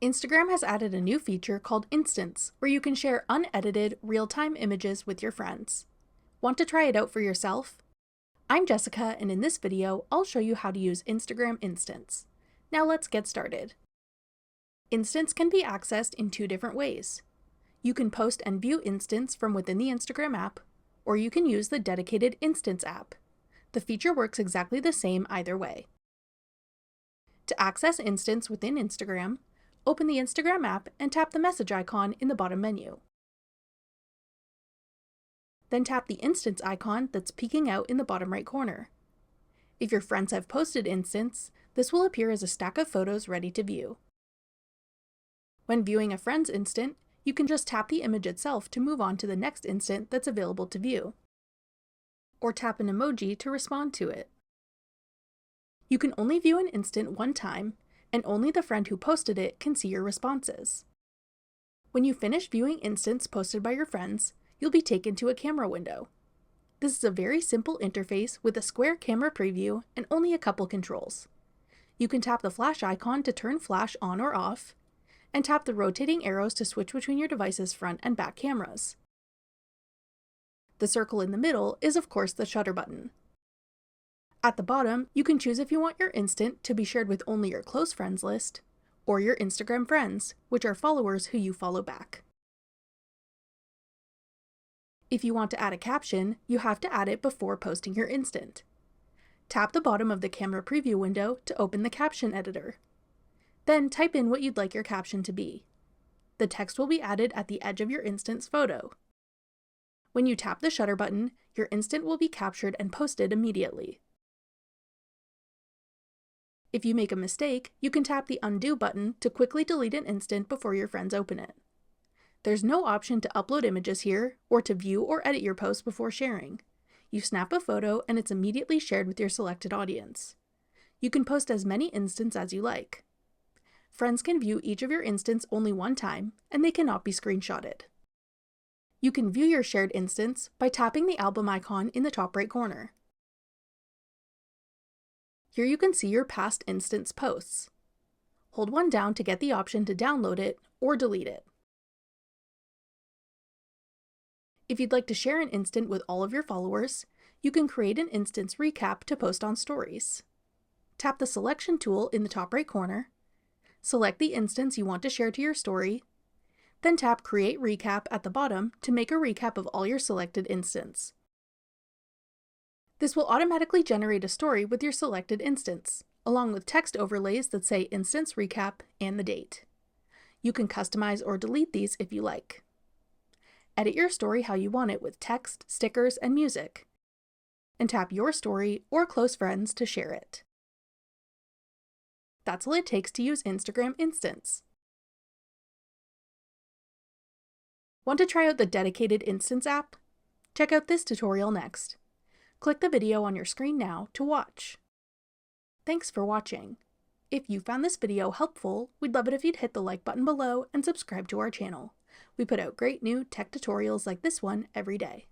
Instagram has added a new feature called Instants, where you can share unedited, real-time images with your friends. Want to try it out for yourself? I'm Jessica, and in this video, I'll show you how to use Instagram Instants. Now let's get started. Instants can be accessed in two different ways. You can post and view Instants from within the Instagram app, or you can use the dedicated Instants app. The feature works exactly the same either way. To access Instants within Instagram, open the Instagram app and tap the message icon in the bottom menu. Then tap the Instants icon that's peeking out in the bottom right corner. If your friends have posted Instants, this will appear as a stack of photos ready to view. When viewing a friend's instant, you can just tap the image itself to move on to the next instant that's available to view, or tap an emoji to respond to it. You can only view an instant one time, and only the friend who posted it can see your responses. When you finish viewing instants posted by your friends, you'll be taken to a camera window. This is a very simple interface with a square camera preview and only a couple controls. You can tap the flash icon to turn flash on or off, and tap the rotating arrows to switch between your device's front and back cameras. The circle in the middle is of course the shutter button. At the bottom, you can choose if you want your instant to be shared with only your close friends list, or your Instagram friends, which are followers who you follow back. If you want to add a caption, you have to add it before posting your instant. Tap the bottom of the camera preview window to open the caption editor. Then type in what you'd like your caption to be. The text will be added at the edge of your instant's photo. When you tap the shutter button, your instant will be captured and posted immediately. If you make a mistake, you can tap the undo button to quickly delete an instant before your friends open it. There's no option to upload images here, or to view or edit your post before sharing. You snap a photo and it's immediately shared with your selected audience. You can post as many instants as you like. Friends can view each of your instants only one time, and they cannot be screenshotted. You can view your shared instants by tapping the album icon in the top right corner. Here you can see your past instants posts. Hold one down to get the option to download it or delete it. If you'd like to share an instant with all of your followers, you can create an instance recap to post on stories. Tap the selection tool in the top right corner, select the instance you want to share to your story, then tap Create Recap at the bottom to make a recap of all your selected instants. This will automatically generate a story with your selected instance, along with text overlays that say Instance Recap and the date. You can customize or delete these if you like. Edit your story how you want it with text, stickers, and music, and tap your story or close friends to share it. That's all it takes to use Instagram Instants. Want to try out the dedicated Instants app? Check out this tutorial next. Click the video on your screen now to watch. Thanks for watching. If you found this video helpful, we'd love it if you'd hit the like button below and subscribe to our channel. We put out great new tech tutorials like this one every day.